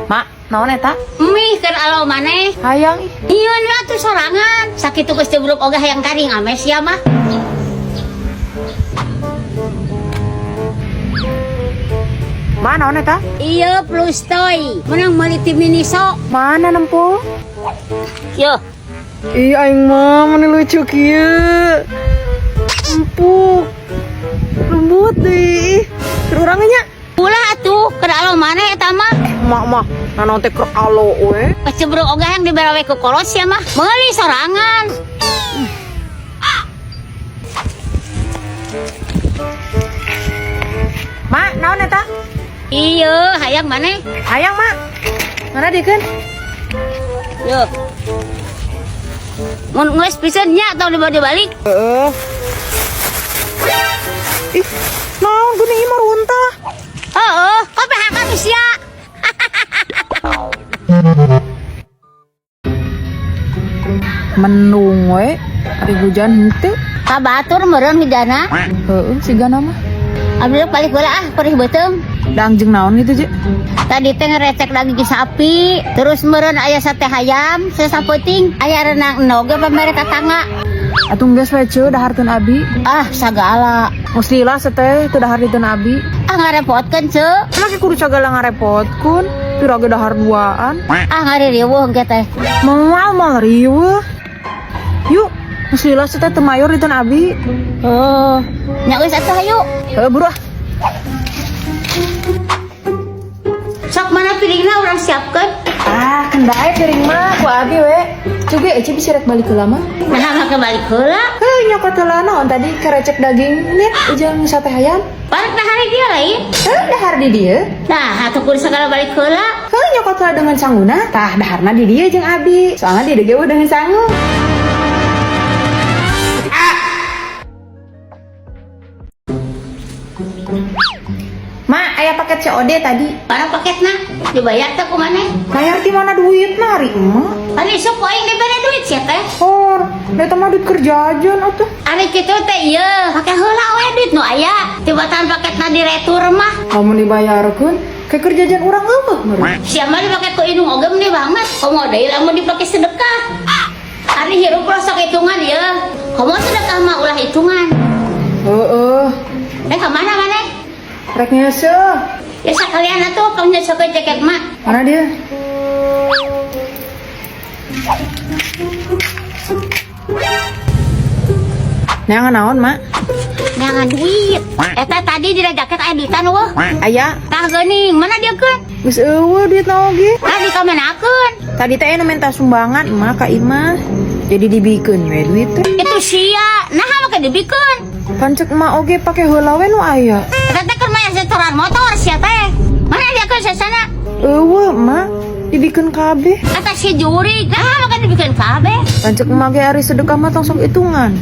Mak, naon eta? Mih keur alo maneh. Hayang ih. Iya nya tuh sorangan. Sakitu geus jebruk oge hayang karing ames ya mah. Mak, naon eta? Iya plus toy. Menang meuli tim Miniso. Mana nempo? Yo, Ih, aing mah mana lucu kieu. Empuk. Lembut deh. Terurangnya. ulah atuh keur alo maneh eta mah. Mak, naon teh keur alo we. Geus jebruk oge hayang diberawe ku kolos ya mah. Meuli sorangan. Mak, naon eta? Iya, hayang maneh. Hayang, Mak. Mana dikeun? Yo. Mun geus piseun nya tong dibawa dibalik. Heeh. Ih, naon geuning ieu mah runtah. Heeh, kopi hakan sia. Mendung we, ari hujan henteu. Kabatur meureun hujana. Heeh, sigana mah. Abdi balik heula ah, perih beuteung. Dangjeng naon gitu, Je? Tadi teh ngerecek daging sapi, terus meureun aya sate hayam, sesapeuting, aya renang enoge pamere tatangga. Atuh geus we ce daharkeun abi. Ah, sagala. Mus lila seteh teu dahar diteun abi. Ah ngarepotkeun ce. Laki kudu sagala ngarepotkeun, pira ge dahar duaan. Ah ngaririweuh engke teh. Moal riweuh. Yuk, mus lila seteh teu mayor diteun abi. Oh, nya geus atuh hayu. Heuh buru ah. Sok mana piringna urang siapkeun. Ah, kendae piring mah ku abi we. Cuge ece bisa rek balik heula mah. Nah, mah kebalik heula. Heuh nyokot heula naon tadi kerecek daging nit ujang sate hayam. Balik dah hari dia lain. Heuh dahar di dieu. Nah, atuh kudu sagala balik heula. Heuh nyokot heula dengan sangguna. Tah daharna di dieu jeung abi. Soalnya di dieu dengan sangu. Ma, aya paket COD tadi. Para paketna dibayar teh ku maneh. Bayar di mana duitna ari emak? Ari sok poing dibere duit sia teh. Hor, eta mah duit kerjaan atuh. Ari kitu teh ieu, pake heula we duit nu aya. Tibatan paketna diretur mah. Lamun dibayarkeun, ke kerjaan urang eueuh meureun. Sia mah dipake ku indung oge meni banget. Komo deui lamun dipake sedekah. Ari hirup rosok hitungan ieu. Komo sedekah mah ulah hitungan. Heeh. Ka mana maneh? Rek nyeuseum. Ya sakalian atuh kau nyesokeun ceket mah. Mana dia? Neangan naon, Mak? Neangan duit. Eta tadi di jaket aya duitan weuh. Aya, Tah geuning, mana dia keun? geus eueuh duit na oge. Ah dikamenakeun. Tadi teh anu minta sumbangan emak ka imah. Jadi dibikeun we duit teh. Itu sia, nah maka dibikeun. Pancek emak oge pake heula we nu aya. Eta teh keur maya setoran motor sia teh. Mana dia keun sasana? Eueuh, emak. Dibikeun kabeh. Eta si jurig, nah maka dibikeun kabeh. Pancek emak ge ari sedekah mah tong sok hitungan.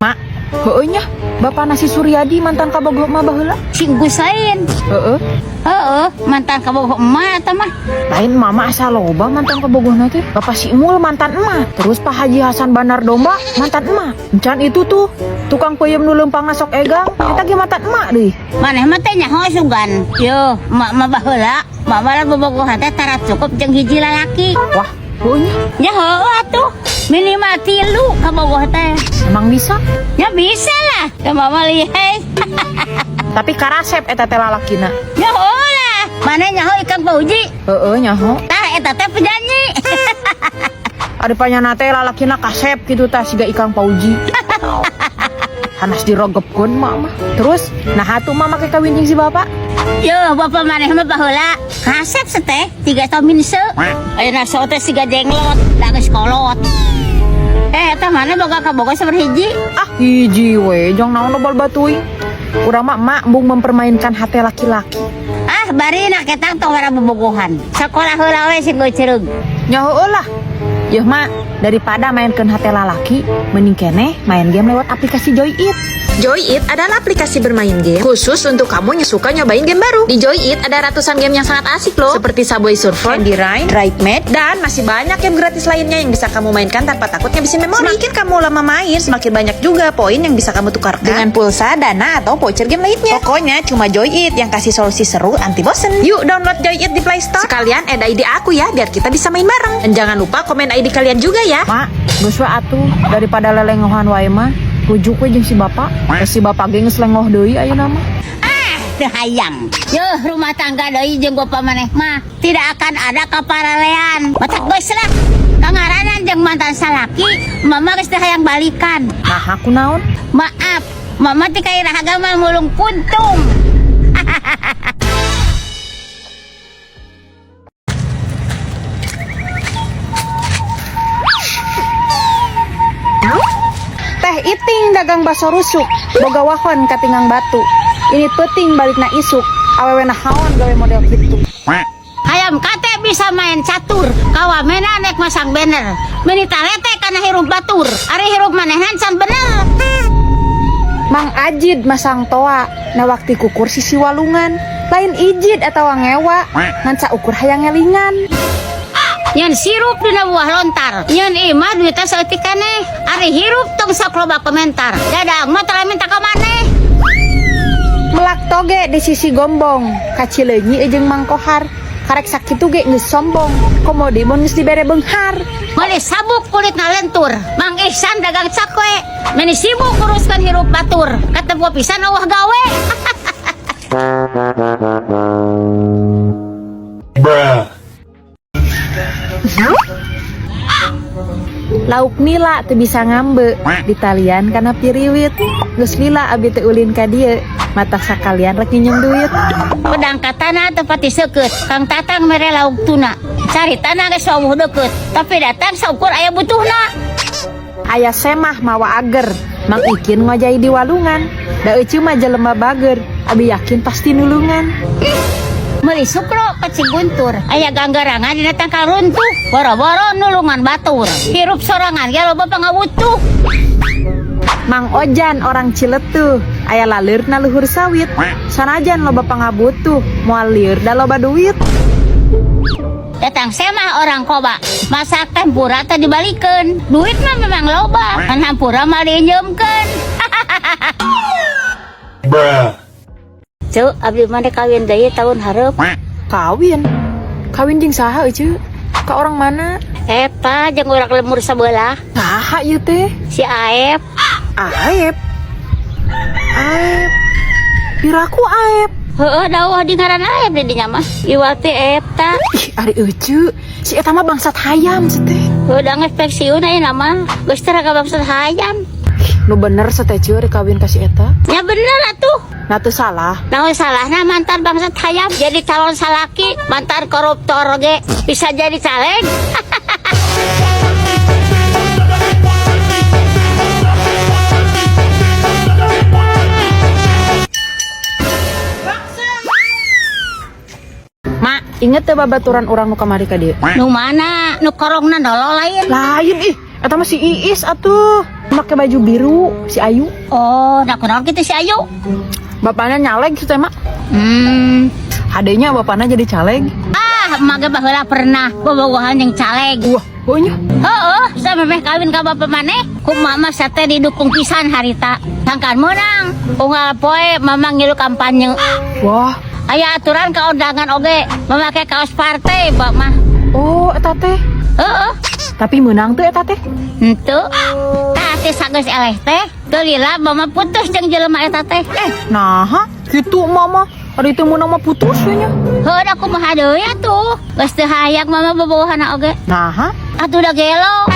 Mak, heueuh nya. Bapak nasi Suryadi mantan kabogoh mah baheula. Si Gusain. Heeh. Heeh, mantan kabogoh emak eta mah. Lain mama asal loba mantan kabogohna teh. Bapak si Mul mantan emak. Terus Pak Haji Hasan Bandar Domba mantan emak. Encan itu tuh tukang peuyeum nu leumpangna sok egang. Eta ge mantan emak deui. Maneh mah teh nyaho sugan. Yo, emak mah baheula. Emak mah bobogohan teh tara cukup jeung hiji lalaki. Wah, heuh nya. Ya heueuh atuh. Minimal 3 kabogoh teh. Emang bisa. Ya bisa lah. Ya mama lihai. Tapi karasep eta teh lalakina. Ya lah. Mana nyaho ikan pauji? Heeh nyaho. Tah eta teh penyanyi. Ari panyana teh lalakina kasep kitu tah siga ikang pauji. Hanas dirogepkeun mak mah. Terus nah atuh mah make kawin jeung si bapak. Yo, bapak maneh mah baheula. Kasep seteh 3 tahun minse. Ayeuna so teh siga jenglot, da geus kolot. Eta mana boga kabogoh saberhiji? Ah hiji we jong naon bal batuy. Urang mah emak embung mempermainkan hati laki-laki. Ah, bari nak ketang tong wara bobogohan. Sakola heula we sing geucereug. Nya heueuh lah. Yeuh mak, daripada mainkeun hati lalaki, mending keneh main game lewat aplikasi Joy It. Joy It adalah aplikasi bermain game khusus untuk kamu yang suka nyobain game baru. Di Joy It ada ratusan game yang sangat asik loh, seperti Subway Surfer, Candy Rain, Drive Mate, dan masih banyak game gratis lainnya yang bisa kamu mainkan tanpa takut ngabisin memori. Semakin kamu lama main, semakin banyak juga poin yang bisa kamu tukarkan dengan pulsa, dana, atau voucher game lainnya. Pokoknya cuma Joy It yang kasih solusi seru anti bosen. Yuk download Joy It di Play Store. Sekalian add ID aku ya, biar kita bisa main bareng. Dan jangan lupa komen ID kalian juga ya. Mak, geus we atuh daripada lelengohan wae mah. Rujuk we jeung si bapak. Si bapak ge geus lengoh deui ayeuna mah. Teu hayang. Yeuh, rumah tangga deui jeung bapa maneh mah tidak akan ada kaparalean. Matak geus lah. Kangaranan jeung mantan salaki, mama geus teu hayang balikan. Nah, aku naon? Maaf, mama teh kairahaga mah mulung puntung. Teh Iting dagang baso rusuk, boga wahon katingang batu. Ini penting balikna isuk, awewe nahaon gawe model kitu. Hayam kate bisa main catur, kawamena nek masang banner. Menita lete kana hirup batur, ari hirup manehna can bener. Mang Ajid masang toa, na waktu kukur sisi walungan. Lain ijid atau ngewa, ngan ukur hayang ngelingan. Yan sirup dina buah lontar, yan imah duitnya seetik kaneh. Ari hirup tong sok loba komentar, dadang mah tara minta ka maneh. Melak toge di sisi gombong, kacileunyi jeung Mang Kohar. Karek sakitu ge geus sombong, komodi mun geus dibere beunghar. Mani sabuk kulitna lentur, Mang Ihsan dagang cakwe. Mani sibuk uruskan hirup batur, kateu pisan eueuh gawe. Bruh. Lauk nila teu bisa ngambe, ditalian kana piriwit. Geus lila abi teu ulin ka dieu, mata sakalian rek nyung duit. Pedang katana teu pati seukeut, Kang Tatang mere lauk tuna. Caritana geus wawuh deukeut, tapi datang saukur aya butuhna. Aya semah mawa ager, Mang Ikin ngojai di walungan. Da euceum mah jelema bager, abi yakin pasti nulungan. Meuli sukro ka Ciguntur, aya ganggarangan dina tangkal runtuh. Boro-boro nulungan batur, hirup sorangan ge loba pangabutuh. Mang Ojan orang Ciletuh, aya laleurna luhur sawit. Sanajan loba pangabutuh, moal lieur da loba duit. Datang semah orang Koba, masak tempura teh dibalikeun. Duit mah memang loba, kan hampura mah dienyeumkeun. Bruh. Cuk, abdi mah kawin deui tahun hareup. Kawin? Kawin jeung saha euceuk? Ka orang mana? Eta jeung urang lemur sabelah, Saha ieu teh? si Aep. Aep. Aep. Piraku Aep. Heueuh dawuh di ngaran Aep di dinya mah. Iwal teh eta. Ih, ari euceuk. Si eta mah bangsat hayam teh. Heueuh ngespek aya nama. Geus teh raga bangsat hayam. Nu bener sateh ceu rek kawin ka si eta. Ya bener atuh. Na teu salah. Naon salahna mantan bangsat hayam jadi calon salaki, mantan koruptor ge bisa jadi caleg. Mak, inget teu babaturan urang nu kamari ka dieu? Nu mana? Nu korongna dolo lain. Lain ih, eta mah si Iis atuh. Make baju biru, si Ayu. Oh, da kunaon kitu si Ayu? Bapaknya nyaleg si teh mak. Adenya bapaknya jadi caleg. Ah, mage baheula pernah bobogohan jeung caleg. Wah, bonya. Heeh, samemeh kawin ka bapa maneh, ku mama sate didukung pisan harita. Sangkan menang, unggal poe mama ngilu kampanye. Wah, Aya aturan ka undangan oge, memakai kaos partai, Bak mah. oh eta teh. Heeh. Tapi menang tuh eta teh. Henteu. Tah teh sageus eleh teh, teu lila mama putus jeung jelema eta teh. Nah, gitu mama. Ari teu menang mah putus we nya. Heuh da kumaha deui atuh. Geus teu hayang mama bobogohana oge. Nah, Atuh da gelo.